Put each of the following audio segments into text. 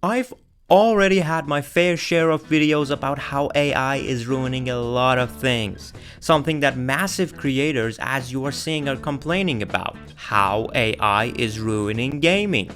I've already had my fair share of videos about how AI is ruining a lot of things. Something that massive creators, as you are seeing, are complaining about. How AI is ruining gaming.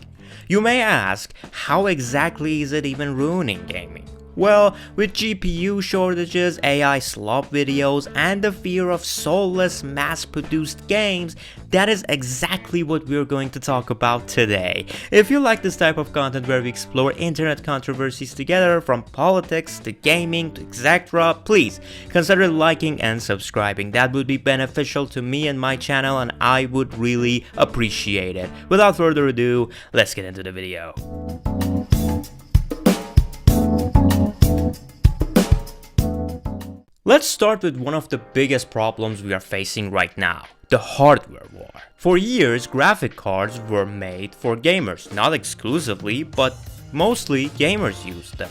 You may ask, how exactly is it even ruining gaming? Well, with GPU shortages, AI slop videos, and the fear of soulless mass-produced games, that is exactly what we're going to talk about today. If you like this type of content where we explore internet controversies together, from politics to gaming to etc., please consider liking and subscribing. That would be beneficial to me and my channel, and I would really appreciate it. Without further ado, let's get into the video. Let's start with one of the biggest problems we are facing right now, the hardware war. For years, graphic cards were made for gamers, not exclusively, but mostly gamers used them.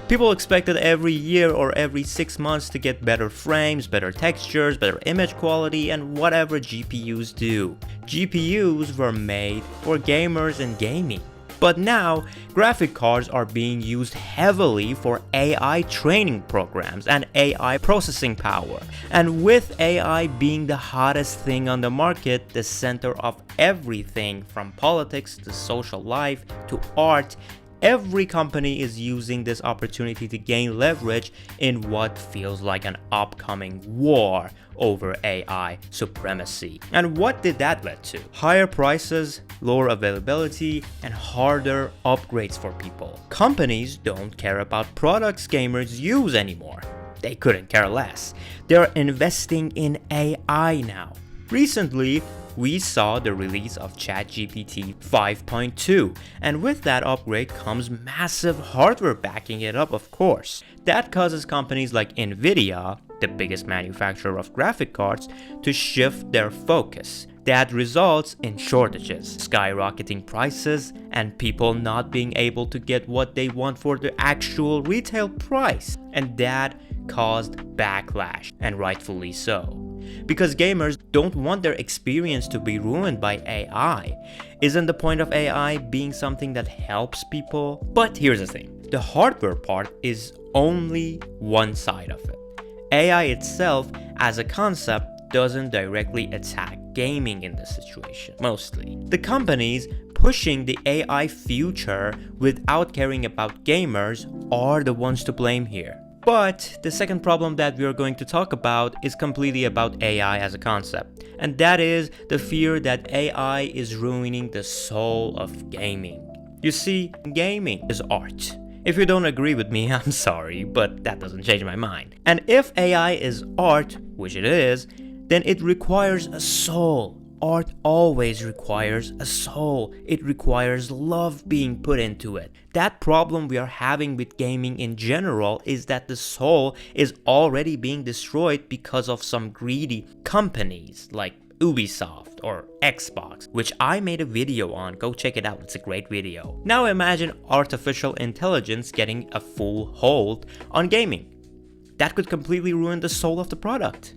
People expected every year or every 6 months to get better frames, better textures, better image quality, and whatever GPUs do. GPUs were made for gamers and gaming. But now, graphic cards are being used heavily for AI training programs and AI processing power. And with AI being the hottest thing on the market, the center of everything from politics to social life to art, every company is using this opportunity to gain leverage in what feels like an upcoming war over AI supremacy. And what did that lead to? Higher prices, lower availability, and harder upgrades for people. Companies don't care about products gamers use anymore. They couldn't care less. They're investing in AI now. Recently, we saw the release of ChatGPT 5.2, and with that upgrade comes massive hardware backing it up, of course. That causes companies like Nvidia, the biggest manufacturer of graphic cards, to shift their focus. That results in shortages, skyrocketing prices, and people not being able to get what they want for the actual retail price. And that caused backlash, and rightfully so. Because gamers don't want their experience to be ruined by AI. Isn't the point of AI being something that helps people? But here's the thing, the hardware part is only one side of it. AI itself as a concept doesn't directly attack gaming in this situation, mostly. The companies pushing the AI future without caring about gamers are the ones to blame here. But the second problem that we are going to talk about is completely about AI as a concept, and that is the fear that AI is ruining the soul of gaming. You see, gaming is art. If you don't agree with me, I'm sorry, but that doesn't change my mind. And if AI is art, which it is, then it requires a soul. Art always requires a soul. It requires love being put into it. That problem we are having with gaming in general is that the soul is already being destroyed because of some greedy companies like Ubisoft or Xbox, which I made a video on. Go check it out, it's a great video. Now imagine artificial intelligence getting a full hold on gaming. That could completely ruin the soul of the product.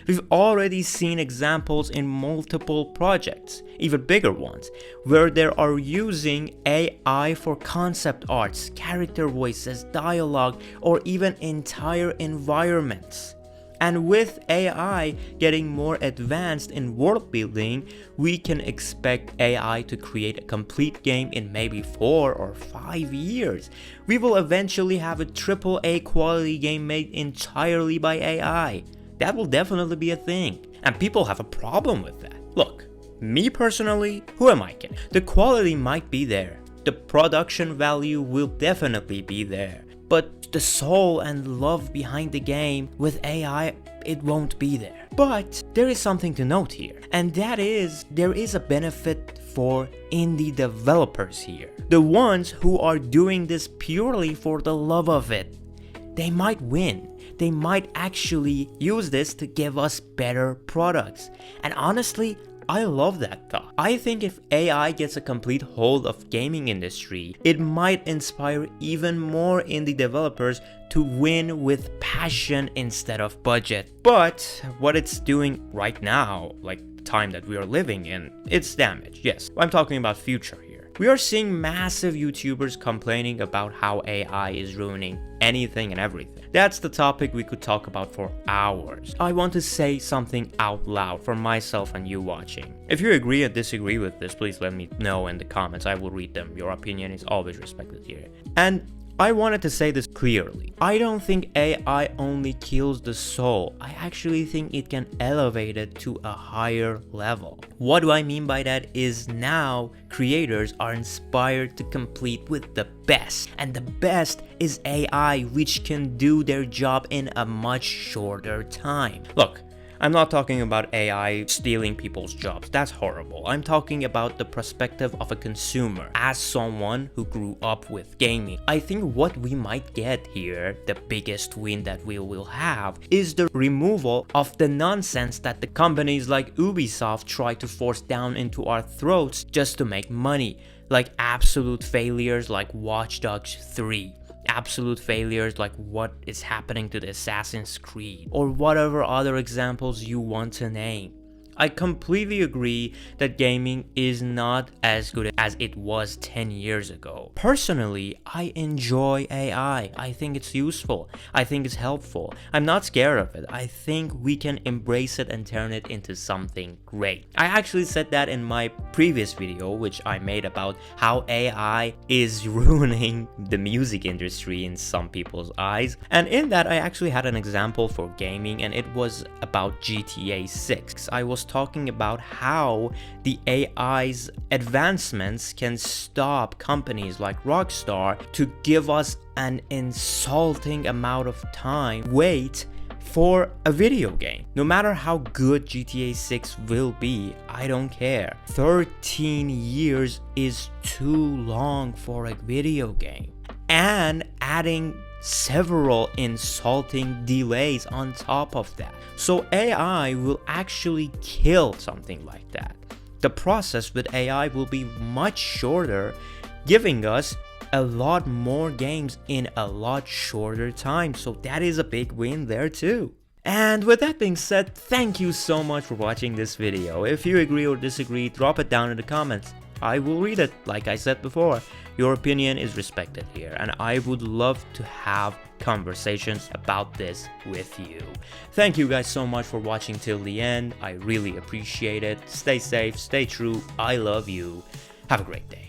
We've already seen examples in multiple projects, even bigger ones, where they are using AI for concept arts, character voices, dialogue, or even entire environments. And with AI getting more advanced in world building, we can expect AI to create a complete game in maybe 4 or 5 years. We will eventually have a AAA quality game made entirely by AI. That will definitely be a thing, and people have a problem with that. Look, me personally, who am I kidding? The quality might be there, the production value will definitely be there, but the soul and love behind the game with AI, it won't be there. But there is something to note here, and that is there is a benefit for indie developers here. The ones who are doing this purely for the love of it. They might win. They might actually use this to give us better products. And honestly, I love that thought. I think if AI gets a complete hold of gaming industry, it might inspire even more indie developers to win with passion instead of budget. But what it's doing right now, like time that we are living in, it's damage. Yes, I'm talking about future here. We are seeing massive YouTubers complaining about how AI is ruining anything and everything. That's the topic we could talk about for hours. I want to say something out loud for myself and you watching. If you agree or disagree with this, please let me know in the comments. I will read them. Your opinion is always respected here. And I wanted to say this clearly. I don't think AI only kills the soul. I actually think it can elevate it to a higher level. What do I mean by that is now creators are inspired to compete with the best. And the best is AI, which can do their job in a much shorter time. Look, I'm not talking about AI stealing people's jobs, that's horrible. I'm talking about the perspective of a consumer, as someone who grew up with gaming. I think what we might get here, the biggest win that we will have, is the removal of the nonsense that the companies like Ubisoft try to force down into our throats just to make money. Like absolute failures like Watch Dogs 3. Absolute failures like what is happening to the Assassin's Creed, or whatever other examples you want to name. I completely agree that gaming is not as good as it was 10 years ago. Personally, I enjoy AI. I think it's useful. I think it's helpful. I'm not scared of it. I think we can embrace it and turn it into something great. I actually said that in my previous video, which I made about how AI is ruining the music industry in some people's eyes. And in that, I actually had an example for gaming, and it was about GTA 6. I was talking about how the AI's advancements can stop companies like Rockstar to give us an insulting amount of time wait for a video game. No matter how good GTA 6 will be, I don't care. 13 years is too long for a video game. And adding several insulting delays on top of that. So AI will actually kill something like that. The process with AI will be much shorter, giving us a lot more games in a lot shorter time. So that is a big win there too. And with that being said, thank you so much for watching this video. If you agree or disagree, drop it down in the comments. I will read it, like I said before. Your opinion is respected here, and I would love to have conversations about this with you. Thank you guys so much for watching till the end. I really appreciate it. Stay safe, stay true. I love you. Have a great day.